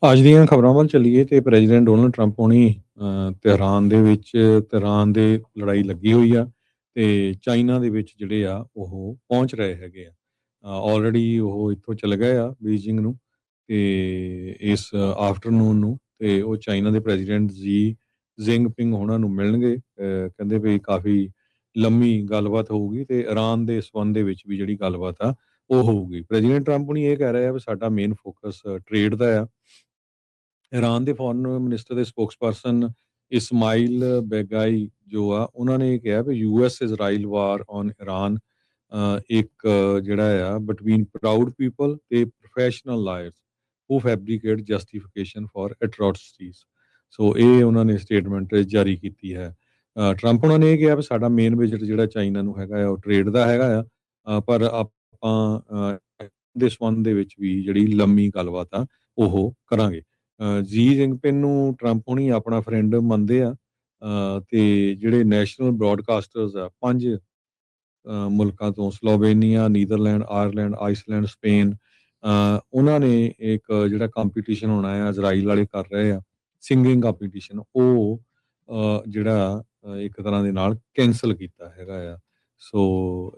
ਅੱਜ ਦੀਆਂ ਖਬਰਾਂ ਵੱਲ ਚੱਲੀਏ ਤੇ ਪ੍ਰੈਜ਼ੀਡੈਂਟ ਡੋਨਲਡ ਟਰੰਪ ਹੋਣੀ ਤੇਹਰਾਨ ਦੇ ਵਿੱਚ ਤੇਹਰਾਨ ਦੇ ਲੜਾਈ ਲੱਗੀ ਹੋਈ ਆ ਤੇ ਚਾਈਨਾ ਦੇ ਵਿੱਚ ਜਿਹੜੇ ਆ ਉਹ ਪਹੁੰਚ ਰਹੇ ਹੈਗੇ ਆ। ਆਲਰੇਡੀ ਉਹ ਇੱਥੋਂ ਚਲੇ ਗਏ ਆ ਬੀਜਿੰਗ ਨੂੰ ਤੇ ਇਸ ਆਫਟਰਨੂਨ ਨੂੰ ਤੇ ਉਹ ਚਾਈਨਾ ਦੇ ਪ੍ਰੈਜ਼ੀਡੈਂਟ ਜੀ ਜ਼ਿੰਗਪਿੰਗ ਉਹਨਾਂ ਨੂੰ ਮਿਲਣਗੇ। ਕਹਿੰਦੇ ਵੀ ਕਾਫੀ ਲੰਮੀ ਗੱਲਬਾਤ ਹੋਊਗੀ ਤੇ ਇਰਾਨ ਦੇ ਸਬੰਧ ਦੇ ਵਿੱਚ ਵੀ ਜਿਹੜੀ ਗੱਲਬਾਤ ਆ ਉਹ ਹੋਊਗੀ। ਪ੍ਰੈਜ਼ੀਡੈਂਟ ਟਰੰਪ ਹੁਣੀ ਇਹ ਕਹਿ ਰਹੇ ਆ ਵੀ ਸਾਡਾ ਮੇਨ ਫੋਕਸ ਟ੍ਰੇਡ ਦਾ ਆ। ਈਰਾਨ ਦੇ ਫੋਰਨ ਮਿਨਿਸਟਰ ਦੇ ਸਪੋਕਸਪਰਸਨ ਇਸਮਾਈਲ ਬੈਗਾਈ ਜੋ ਆ ਉਹਨਾਂ ਨੇ ਕਿਹਾ ਵੀ US Israel war on Iran ਇੱਕ ਜਿਹੜਾ ਆ ਬਿਟਵੀਨ ਪ੍ਰਾਊਡ ਪੀਪਲ ਤੇ professional liars who fabricate justification for atrocities. So ਇਹ ਉਹਨਾਂ ਨੇ ਸਟੇਟਮੈਂਟ ਜਾਰੀ ਕੀਤੀ ਹੈ। ਟਰੰਪ ਉਹਨਾਂ ਨੇ ਇਹ ਕਿਹਾ ਵੀ ਸਾਡਾ ਮੇਨ ਵਿਜ਼ਿਟ ਜਿਹੜਾ ਚਾਈਨਾ ਨੂੰ ਹੈਗਾ ਆ ਉਹ ਟ੍ਰੇਡ ਦਾ ਹੈਗਾ ਆ। ਪਰ ਆਪਾਂ ਦੇ ਸੰਬੰਧ ਦੇ ਵਿੱਚ ਵੀ ਜਿਹੜੀ ਲੰਮੀ ਗੱਲਬਾਤ ਆ ਉਹ ਕਰਾਂਗੇ। ਜੀ ਜਿੰਗਪਿੰਗ ਨੂੰ ਟਰੰਪ ਹੁਣੀ ਆਪਣਾ ਫਰੈਂਡ ਮੰਨਦੇ ਆ। ਤੇ ਜਿਹੜੇ ਨੈਸ਼ਨਲ ਬ੍ਰੌਡਕਾਸਟਰਸ ਆ 5 ਮੁਲਕਾਂ ਤੋਂ Slovenia, Netherland, Ireland, Iceland, Spain ਉਹਨਾਂ ਨੇ ਇੱਕ ਜਿਹੜਾ ਕੰਪੀਟੀਸ਼ਨ ਹੋਣਾ ਆ ਇਜ਼ਰਾਈਲ ਵਾਲੇ ਕਰ ਰਹੇ ਆ ਸਿੰਗਿੰਗ ਕੰਪੀਟੀਸ਼ਨ ਉਹ ਜਿਹੜਾ ਇੱਕ ਤਰ੍ਹਾਂ ਦੇ ਨਾਲ ਕੈਂਸਲ ਕੀਤਾ ਹੈਗਾ ਆ। ਸੋ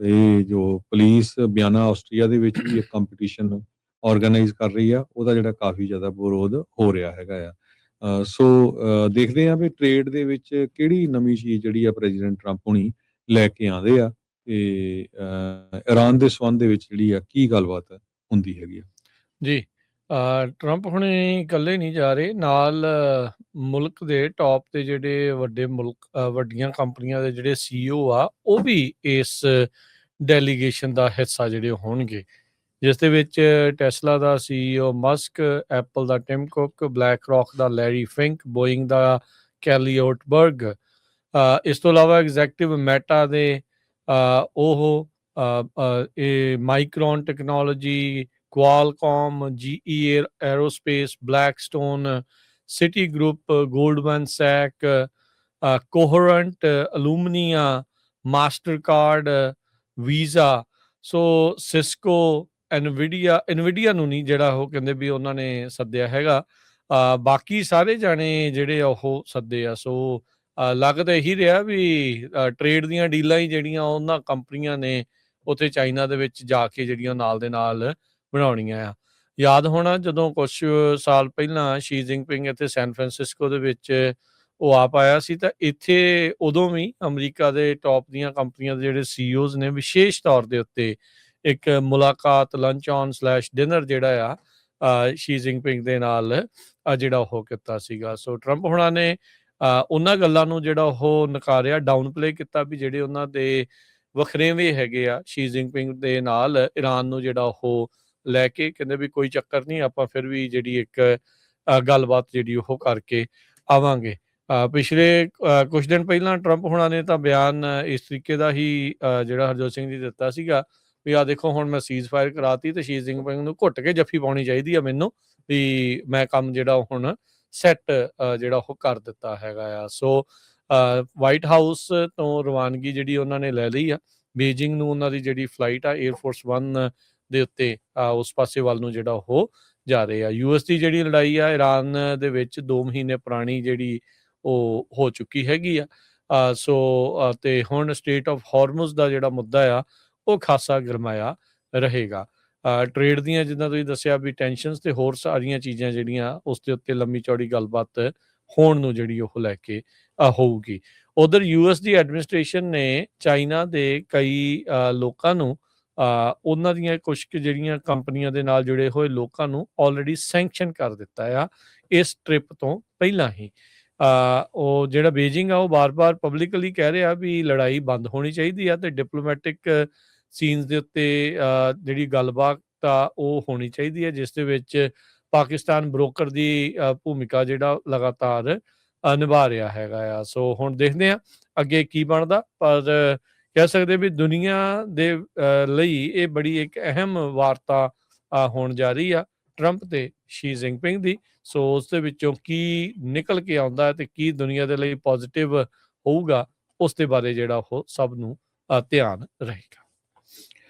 ਇਹ ਜੋ ਪੁਲਿਸ ਬਿਆਨਾ ਆਸਟਰੀਆ ਦੇ ਵਿੱਚ ਵੀ ਇੱਕ ਕੰਪੀਟੀਸ਼ਨ ਆਰਗੇਨਾਈਜ਼ ਕਰ ਰਹੀ ਆ ਉਹਦਾ ਜਿਹੜਾ ਕਾਫੀ ਜ਼ਿਆਦਾ ਵਿਰੋਧ ਹੋ ਰਿਹਾ ਹੈਗਾ ਆ। ਸੋ ਦੇਖਦੇ ਆ ਵੀ ਟ੍ਰੇਡ ਦੇ ਵਿੱਚ ਕਿਹੜੀ ਨਵੀਂ ਚੀਜ਼ ਜਿਹੜੀ ਆ ਪ੍ਰੈਜ਼ੀਡੈਂਟ ਟਰੰਪ ਹੁਣੀ ਲੈ ਕੇ ਆਉਂਦੇ ਆ ਤੇ ਇਰਾਨ ਦੇ ਸੰਬੰਧ ਦੇ ਵਿੱਚ ਜਿਹੜੀ ਆ ਕੀ ਗੱਲਬਾਤ ਹੁੰਦੀ ਹੈਗੀ ਆ। ਜੀ ਟਰੰਪ ਹੁਣੇ ਇਕੱਲੇ ਨਹੀਂ ਜਾ ਰਹੇ, ਨਾਲ ਮੁਲਕ ਦੇ ਟੌਪ ਦੇ ਜਿਹੜੇ ਵੱਡੇ ਵੱਡੀਆਂ ਕੰਪਨੀਆਂ ਦੇ ਜਿਹੜੇ CEO ਆ ਉਹ ਵੀ ਇਸ ਡੈਲੀਗੇਸ਼ਨ ਦਾ ਹਿੱਸਾ ਜਿਹੜੇ ਹੋਣਗੇ, ਜਿਸ ਦੇ ਵਿੱਚ ਟੈਸਲਾ ਦਾ CEO ਮਸਕ, ਐਪਲ ਦਾ ਟਿਮ ਕੁੱਕ, ਬਲੈਕ ਰੌਕ ਦਾ ਲੈਰੀ ਫਿੰਕ, ਬੋਇੰਗ ਦਾ ਕੈਲੀ ਓਟਬਰਗ, ਇਸ ਤੋਂ ਇਲਾਵਾ ਐਗਜ਼ੈਕਟਿਵ ਮੈਟਾ ਦੇ ਉਹ ਇਹ Micron technology, Qualcomm, GE aerospace, Blackstone, Citigroup, Goldman Sachs, Coherent, ਅਲੂਮਨੀਆ, Mastercard, Visa, so Cisco, Nvidia ਨੂੰ ਨਹੀਂ ਜਿਹੜਾ ਉਹ ਕਹਿੰਦੇ ਵੀ ਉਹਨਾਂ ਨੇ ਸੱਦਿਆ ਹੈਗਾ। ਬਾਕੀ ਸਾਰੇ ਜਾਣੇ ਜਿਹੜੇ ਉਹ ਸੱਦੇ ਆ। ਸੋ ਲੱਗ ਤਾਂ ਇਹੀ ਰਿਹਾ ਵੀ ਟ੍ਰੇਡ ਦੀਆਂ ਡੀਲਾਂ ਹੀ ਜਿਹੜੀਆਂ ਉਹਨਾਂ ਕੰਪਨੀਆਂ ਨੇ ਉੱਥੇ ਚਾਈਨਾ ਦੇ ਵਿੱਚ ਜਾ ਕੇ ਜਿਹੜੀਆਂ ਨਾਲ ਦੇ ਨਾਲ ਬਣਾਉਣੀਆਂ ਆ। ਯਾਦ ਹੋਣਾ ਜਦੋਂ ਕੁਛ ਸਾਲ ਪਹਿਲਾਂ ਸ਼ੀ ਜਿੰਗਪਿੰਗ ਇੱਥੇ ਸੈਨ ਫਰਾਂਸਿਸਕੋ ਦੇ ਵਿੱਚ ਉਹ ਆਪ ਆਇਆ ਸੀ, ਤਾਂ ਇੱਥੇ ਉਦੋਂ ਵੀ ਅਮਰੀਕਾ ਦੇ ਟੌਪ ਦੀਆਂ ਕੰਪਨੀਆਂ ਦੇ ਜਿਹੜੇ CEOs ਨੇ ਵਿਸ਼ੇਸ਼ ਤੌਰ ਦੇ ਉੱਤੇ ਇੱਕ ਮੁਲਾਕਾਤ, ਲੰਚ ਔਨ ਸਲੈਸ਼ ਡਿਨਰ ਜਿਹੜਾ ਆ ਸ਼ੀ ਜਿੰਗਪਿੰਗ ਦੇ ਨਾਲ ਜਿਹੜਾ ਉਹ ਕੀਤਾ ਸੀਗਾ। ਸੋ ਟਰੰਪ ਹੋਣਾ ਨੇ ਉਹਨਾਂ ਗੱਲਾਂ ਨੂੰ ਜਿਹੜਾ ਉਹ ਨਕਾਰਿਆ, ਡਾਊਨ ਪਲੇ ਕੀਤਾ ਵੀ ਜਿਹੜੇ ਉਹਨਾਂ ਦੇ ਵਖਰੇਵੇਂ ਹੈਗੇ ਆ ਸ਼ੀ ਜਿੰਗਪਿੰਗ ਦੇ ਨਾਲ ਈਰਾਨ ਨੂੰ ਜਿਹੜਾ ਉਹ ਲੈ ਕੇ, ਕਹਿੰਦੇ ਵੀ ਕੋਈ ਚੱਕਰ ਨਹੀਂ, ਆਪਾਂ ਫਿਰ ਵੀ ਜਿਹੜੀ ਇੱਕ ਗੱਲਬਾਤ ਜਿਹੜੀ ਉਹ ਕਰਕੇ ਆਵਾਂਗੇ। ਪਿਛਲੇ ਕੁਝ ਦਿਨ ਪਹਿਲਾਂ ਟਰੰਪ ਹੋਣਾ ਨੇ ਤਾਂ ਬਿਆਨ ਇਸ ਤਰੀਕੇ ਦਾ ਹੀ ਜਿਹੜਾ ਹਰਜੋਤ ਸਿੰਘ ਜੀ ਦਿੱਤਾ ਸੀਗਾ ਵੀ ਆ ਦੇਖੋ ਹੁਣ ਮੈਂ ਸੀਜ਼ ਫਾਇਰ ਕਰਾਤੀ ਤੇ ਸ਼ੀ ਜਿੰਗਪਿੰਗ ਨੂੰ ਘੁੱਟ ਕੇ ਜੱਫੀ ਪਾਉਣੀ ਚਾਹੀਦੀ ਆ ਮੈਨੂੰ, ਵੀ ਮੈਂ ਕੰਮ ਜਿਹੜਾ ਹੁਣ ਸੈੱਟ ਜਿਹੜਾ ਉਹ ਕਰ ਦਿੱਤਾ ਹੈਗਾ ਆ। ਸੋ ਵਾਈਟ ਹਾਊਸ ਤੋਂ ਰਵਾਨਗੀ ਜਿਹੜੀ ਉਹਨਾਂ ਨੇ ਲੈ ਲਈ ਆ, ਬੀਜਿੰਗ ਨੂੰ ਉਹਨਾਂ ਦੀ ਜਿਹੜੀ ਫਲਾਈਟ ਆ 에ਅਰਫੋਰਸ 1 ਦੇ ਉੱਤੇ ਉਸ ਪਾਸੇ ਵੱਲ ਨੂੰ ਜਿਹੜਾ ਉਹ ਜਾ ਰਹੇ ਆ। US ਦੀ ਜਿਹੜੀ ਲੜਾਈ ਆ ਈਰਾਨ ਦੇ ਵਿੱਚ 2 ਮਹੀਨੇ ਪੁਰਾਣੀ ਜਿਹੜੀ ਉਹ ਹੋ ਚੁੱਕੀ ਹੈਗੀ ਆ। ਸੋ ਤੇ ਹੁਣ ਸਟੇਟ ਆਫ ਹਾਰਮੁਜ਼ ਦਾ ਜਿਹੜਾ ਮੁੱਦਾ ਆ ਉਹ ਖਾਸਾ ਗਰਮਾਇਆ ਰਹੇਗਾ। ਟ੍ਰੇਡ ਦੀਆਂ ਜਿੱਦਾਂ ਤੁਸੀਂ ਦੱਸਿਆ ਵੀ ਟੈਨਸ਼ਨਸ ਤੇ ਹੋਰ ਸਾਰੀਆਂ ਚੀਜ਼ਾਂ ਜਿਹੜੀਆਂ ਉਸ ਦੇ ਉੱਤੇ ਲੰਮੀ ਚੌੜੀ ਗੱਲਬਾਤ ਹੋਣ ਨੂੰ ਜਿਹੜੀ ਉਹ ਲੈ ਕੇ ਹੋਊਗੀ। ਉਧਰ US ਦੀ ਐਡਮਿਨਿਸਟ੍ਰੇਸ਼ਨ ਨੇ ਚਾਈਨਾ ਦੇ ਕਈ ਲੋਕਾਂ ਨੂੰ ਉਹਨਾਂ ਦੀਆਂ ਕੁਛ ਜਿਹੜੀਆਂ ਕੰਪਨੀਆਂ ਦੇ ਨਾਲ ਜੁੜੇ ਹੋਏ ਲੋਕਾਂ ਨੂੰ ਆਲਰੇਡੀ ਸੈਂਕਸ਼ਨ ਕਰ ਦਿੱਤਾ ਆ ਇਸ ਟ੍ਰਿਪ ਤੋਂ ਪਹਿਲਾਂ ਹੀ। ਉਹ ਜਿਹੜਾ ਬੀਜਿੰਗ ਆ ਉਹ ਬਾਰ-ਬਾਰ ਪਬਲਿਕਲੀ ਕਹਿ ਰਿਹਾ ਵੀ ਲੜਾਈ ਬੰਦ ਹੋਣੀ ਚਾਹੀਦੀ ਆ ਤੇ ਡਿਪਲੋਮੈਟਿਕ ਸੀਨਸ ਦੇ ਉੱਤੇ ਜਿਹੜੀ ਗੱਲਬਾਤ ਆ ਉਹ ਹੋਣੀ ਚਾਹੀਦੀ ਹੈ, ਜਿਸ ਦੇ ਵਿੱਚ ਪਾਕਿਸਤਾਨ ਬ੍ਰੋਕਰ ਦੀ ਭੂਮਿਕਾ ਜਿਹੜਾ ਲਗਾਤਾਰ ਨਿਭਾ ਰਿਹਾ ਹੈਗਾ ਆ। ਸੋ ਹੁਣ ਦੇਖਦੇ ਆ ਅੱਗੇ ਕੀ ਬਣਦਾ, ਪਰ ਕਹਿ ਸਕਦੇ ਵੀ ਦੁਨੀਆ ਦੇ ਲਈ ਇਹ ਬੜੀ ਇੱਕ ਅਹਿਮ ਵਾਰਤਾ ਹੋਣ ਜਾ ਰਹੀ ਆ ਟਰੰਪ ਤੇ ਸ਼ੀ ਜਿੰਗਪਿੰਗ ਦੀ। ਸੋ ਉਸ ਦੇ ਵਿੱਚੋਂ ਕੀ ਨਿਕਲ ਕੇ ਆਉਂਦਾ ਤੇ ਕੀ ਦੁਨੀਆ ਦੇ ਲਈ ਪੋਜ਼ਿਟਿਵ ਹੋਊਗਾ, ਉਸ ਦੇ ਬਾਰੇ ਜਿਹੜਾ ਉਹ ਸਭ ਨੂੰ ਧਿਆਨ ਰਹੇਗਾ।